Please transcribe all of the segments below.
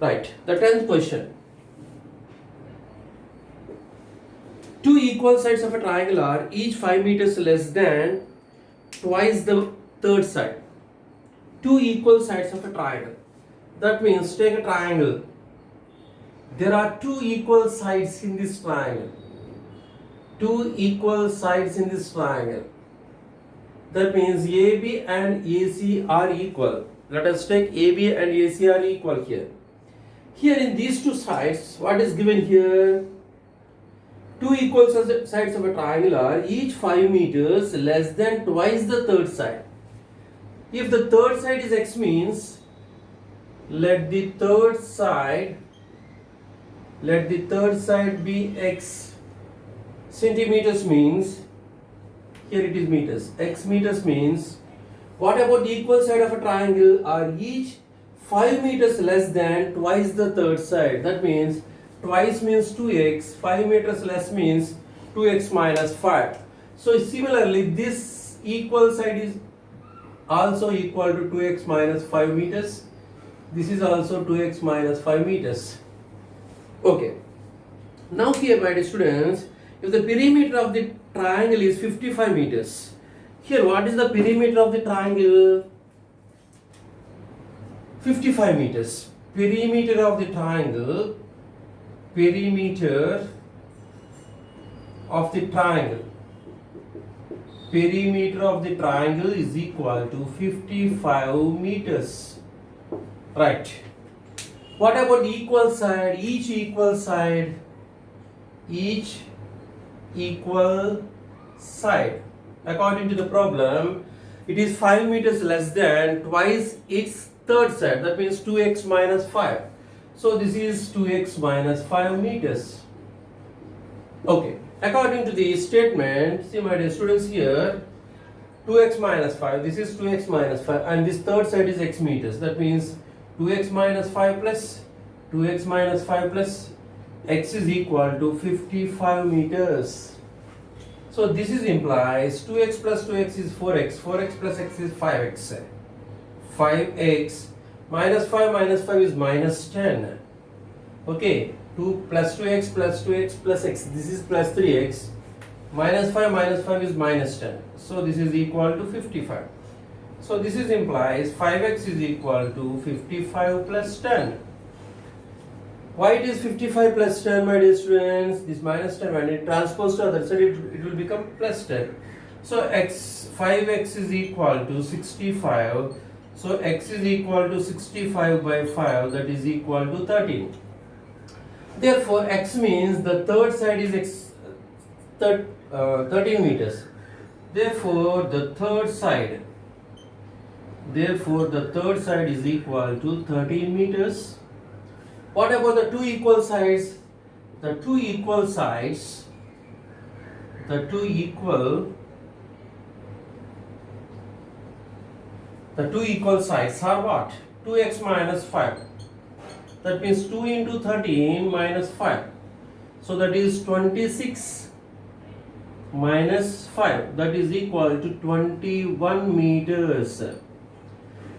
Right. The 10th question. Two equal sides of a triangle are each 5 meters less than twice the third side. Two equal sides of a triangle. That means take a triangle. There are two equal sides in this triangle. Two equal sides in this triangle. That means AB and AC are equal. Let us take AB and AC are equal here. Here in these two sides, what is given here? Two equal sides of a triangle are each 5 meters less than twice the third side. If the third side is x means, let the third side be x centimeters means, here it is meters, x meters means, what about the equal side of a triangle are each 5 meters less than twice the third side. That means twice means 2x, 5 meters less means 2x minus 5. So similarly, this equal side is also equal to 2x minus 5 meters. This is also 2x minus 5 meters. Okay. Now here, my dear students, if the perimeter of the triangle is 55 meters, here what is the perimeter of the triangle? 55 meters. Perimeter of the triangle, perimeter of the triangle is equal to 55 meters. Right. What about equal side? Each equal side, according to the problem, it is 5 meters less than twice its third side. That means 2x minus 5. So this is 2x minus 5 meters. Okay. According to the statement, see my dear students here, 2x minus 5, this is 2x minus 5 and this third side is x meters. That means 2x minus 5 plus 2x minus 5 plus x is equal to 55 meters. So this is implies 2x plus 2x is 4x, 4x plus x is 5x. 5x minus 5 is minus 10. Okay, 2 plus 2x plus 2x plus x, this is plus 3x. Minus 5 is minus 10. So this is equal to 55. So this is implies 5x is equal to 55 plus 10. Why it is 55 plus 10, my dear students? This minus 10, when it transposed to other side, it will become plus 10. So 5x is equal to 65. So x is equal to 65 by 5, that is equal to 13. Therefore, x means the third side is 13 meters. Therefore, the third side is equal to 13 meters. What about the two equal sides? The two equal sides are what? 2x minus 5. That means 2 into 13 minus 5. So that is 26 minus 5. That is equal to 21 meters.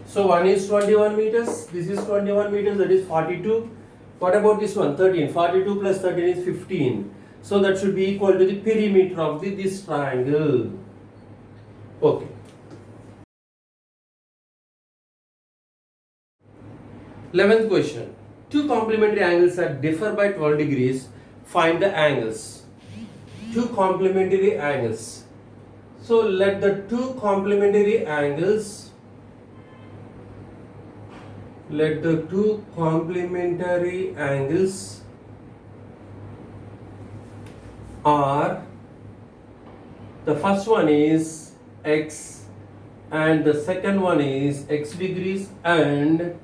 So one is 21 meters. This is 21 meters. That is 42. What about this one? 13. 42 plus 13 is 15. So that should be equal to the perimeter of this triangle. Okay. Eleventh question. Two complementary angles that differ by 12 degrees. Find the angles. Two complementary angles. So let the two complementary angles are, the first one is x and the second one is x degrees and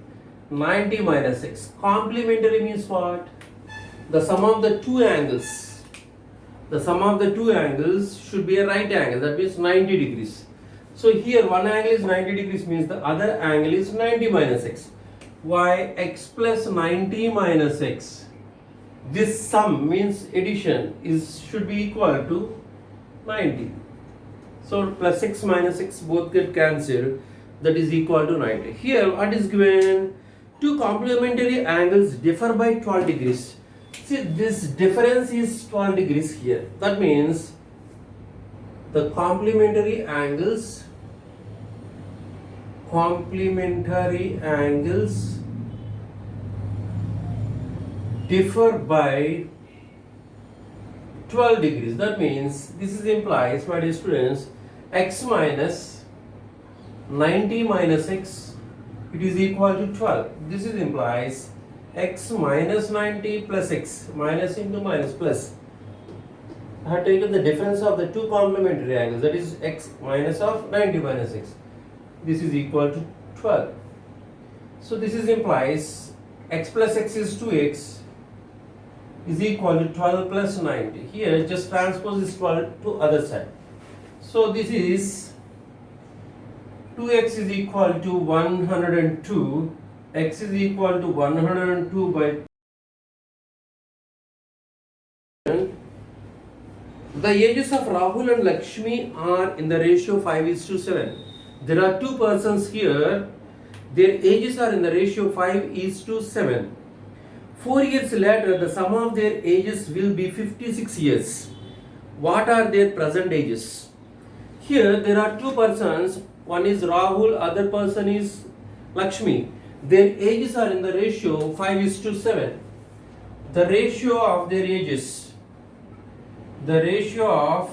90 minus x. Complementary means what? The sum of the two angles should be a right angle, that means 90 degrees. So here one angle is 90 degrees means the other angle is 90 minus x. Why? X plus 90 minus x. This sum means addition should be equal to 90. So plus x minus x both get cancelled. That is equal to 90. Here what is given? two complementary angles differ by 12 degrees. See, this difference is 12 degrees here. That means the complementary angles differ by 12 degrees. That means this is implies, my dear students, x minus 90 minus x, it is equal to 12. This is implies x minus 90 plus x, minus into minus plus. I have taken the difference of the two complementary angles, that is x minus of 90 minus x. This is equal to 12. So this is implies x plus x is 2x is equal to 12 plus 90. Here just transpose this 12 to other side. So this is 2x is equal to 102, x is equal to 102 by the ages of Rahul and Lakshmi are in the ratio 5:7. There are two persons here, their ages are in the ratio 5:7. 4 years later, the sum of their ages will be 56 years. What are their present ages? Here there are two persons, one is Rahul, other person is Lakshmi. Their ages are in the ratio 5:7. The ratio of their ages, the ratio of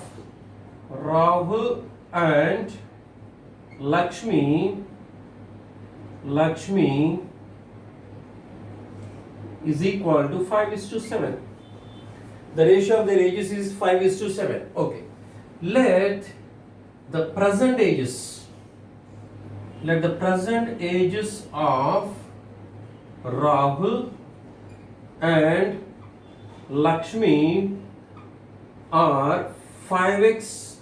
Rahul and Lakshmi is equal to 5:7. The ratio of their ages is 5:7. Okay. Let the present ages of Rahul and Lakshmi are 5x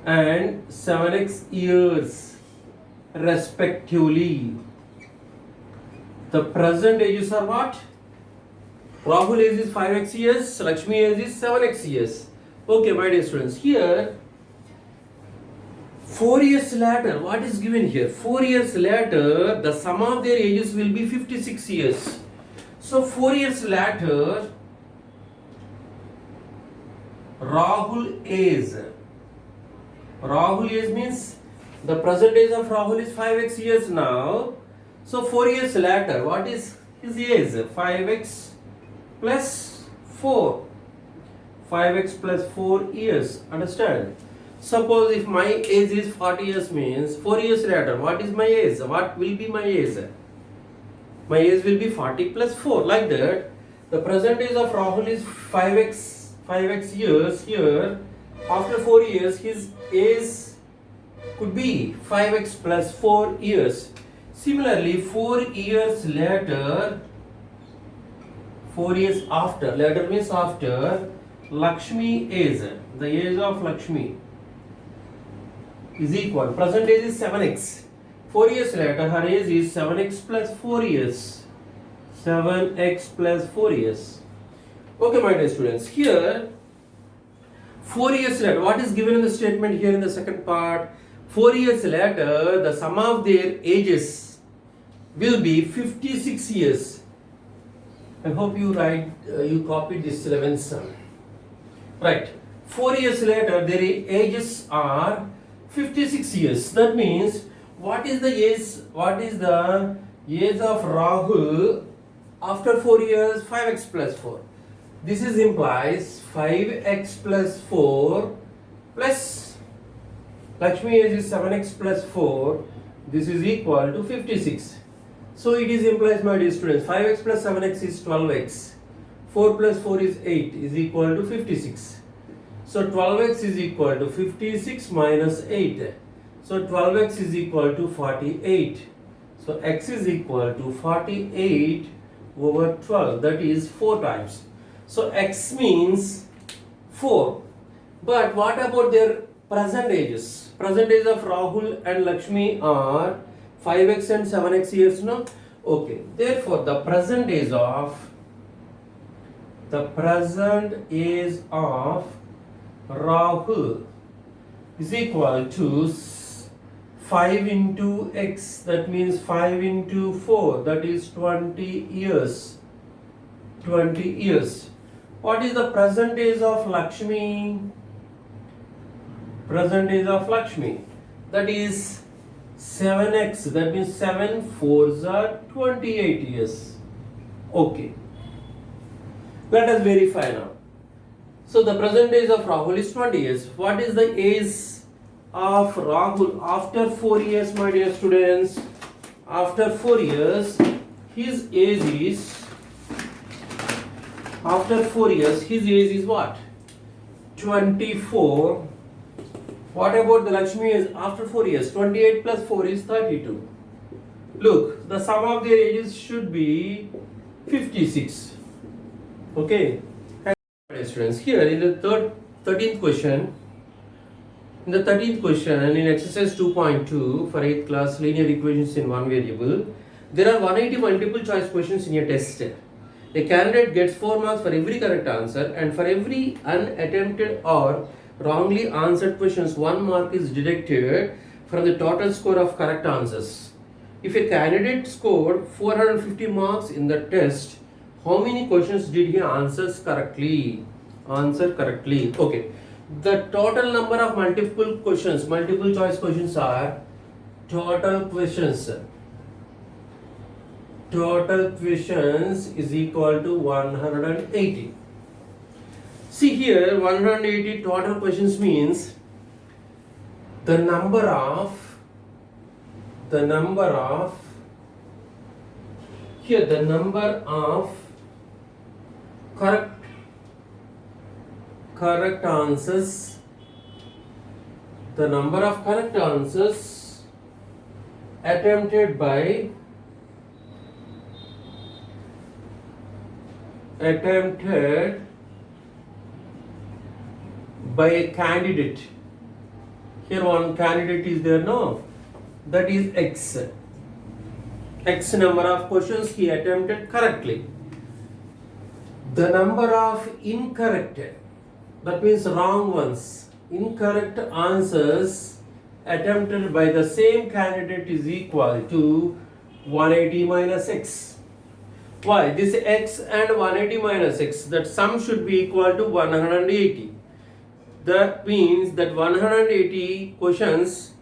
and 7x years respectively. The present ages are what? Rahul age is 5x years, Lakshmi age is 7x years. Okay, my dear students, here 4 years later, what is given here? 4 years later, the sum of their ages will be 56 years. So 4 years later, Rahul age means the present age of Rahul is 5x years now. So 4 years later, what is his age? 5x plus 4. 5x plus 4 years. Understand? Suppose if my age is 40 years means 4 years later, what is my age? What will be my age? My age will be 40 plus 4. Like that, the present age of Rahul is 5x years here. After 4 years, his age could be 5x plus 4 years. Similarly, 4 years later, 4 years after, later means after, Lakshmi age, the age of Lakshmi is equal, present age is 7x. 4 years later, her age is 7x plus 4 years. 7x plus 4 years. Okay, my dear students, here 4 years later, what is given in the statement here in the second part? 4 years later, the sum of their ages will be 56 years. I hope you copied this 11th sum. Right. 4 years later, their ages are 56 years. That means, what is the age of Rahul after 4 years? 5x plus 4. This is implies 5x plus 4 plus Lakshmi age is 7x plus 4. This is equal to 56. So it is implies, my dear students, 5x plus 7x is 12x. 4 plus 4 is 8 is equal to 56. So 12x is equal to 56 minus 8. So 12x is equal to 48. So x is equal to 48 over 12. That is 4 times. So x means 4. But what about their present ages? Present age of Rahul and Lakshmi are 5x and 7x years, no? Okay. Therefore, the present age of Rahul is equal to 5 into x, that means 5 into 4, that is 20 years. 20 years. What is the present age of Lakshmi? Present age of Lakshmi, that is 7x, that means 7 4s are 28 years. Okay. Let us verify now. So the present age of Rahul is 20 years. What is the age of Rahul after 4 years, my dear students? After 4 years, his age is, after 4 years, his age is what? 24. What about the Lakshmi age after 4 years? 28 plus 4 is 32. Look, the sum of their ages should be 56. Okay. And students, here in the 13th question, in exercise 2.2 for 8th class linear equations in one variable, there are 180 multiple choice questions in a test. A candidate gets 4 marks for every correct answer, and for every unattempted or wrongly answered questions, 1 mark is deducted from the total score of correct answers. If a candidate scored 450 marks in the test, how many questions did he answer correctly? Okay. The total number of multiple choice questions are total questions. Total questions is equal to 180. See here, 180 total questions means the number of correct answers, attempted by a candidate. Here one candidate is there, no? That is X. X number of questions he attempted correctly. The number of incorrect, that means wrong ones, incorrect answers attempted by the same candidate is equal to 180 minus X. Why? This X and 180 minus X, that sum should be equal to 180. That means that 180 questions,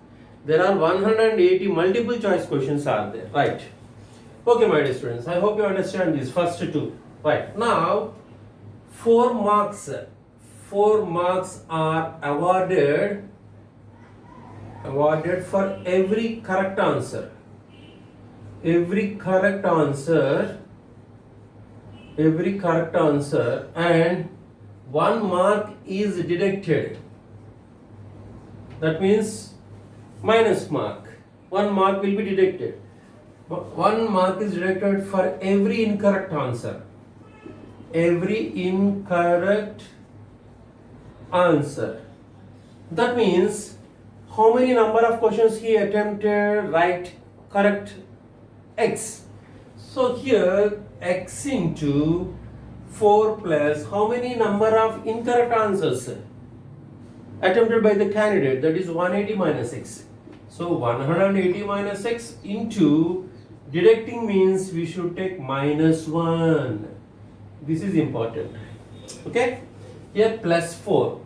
there are 180 multiple choice questions are there, right? Okay, my dear students, I hope you understand these first two. Right, now 4 marks are awarded for every correct answer. Every correct answer, and 1 mark is deducted. That means minus mark. 1 mark will be deducted. 1 mark is deducted for every incorrect answer. That means how many number of questions he attempted right correct X. So here X into 4 plus how many number of incorrect answers attempted by the candidate, that is 180 minus X. So 180 minus X into deducting means we should take minus 1. This is important. Okay. Here plus 4.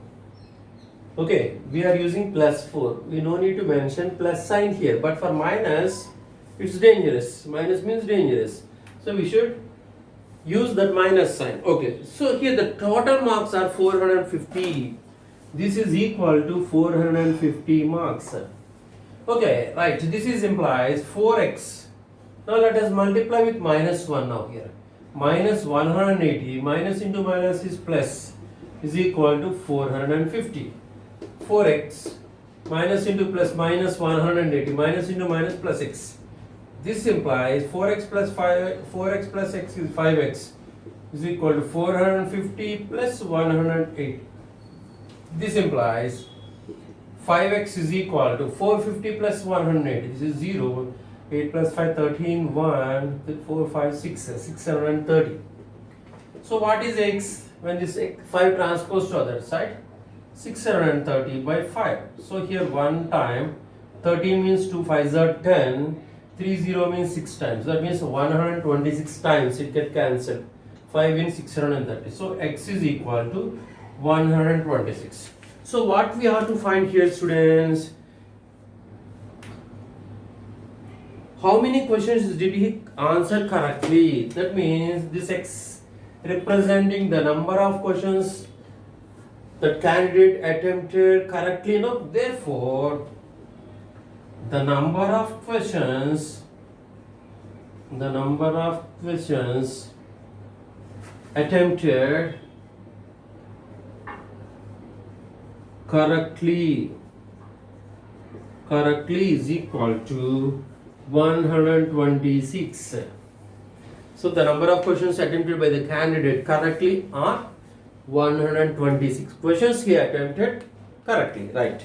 Okay. We are using plus 4. We no need to mention plus sign here. But for minus, it's dangerous. Minus means dangerous. So we should use that minus sign. Okay. So here the total marks are 450. This is equal to 450 marks. Okay. Right. This is implies 4x. Now let us multiply with minus 1 now here. Minus 180 minus into minus is plus is equal to 450. 4x minus into plus minus 180 minus into minus plus x. This implies 4x plus x is 5x is equal to 450 plus 180. This implies 5x is equal to 450 plus 180. This is 0. 8 plus 5, 13, 1, 4, 5, 6, 630. So what is x when this 5 transpose to other side? 630 by 5. So here 1 time 13 means 2 5s are 10. 30 means 6 times. That means 126 times it get cancelled. 5 in 630. So x is equal to 126. So what we have to find here, students? How many questions did he answer correctly? That means this x representing the number of questions the candidate attempted correctly. No, therefore the number of questions attempted correctly is equal to 126. So the number of questions attempted by the candidate correctly are 126 questions he attempted correctly, right?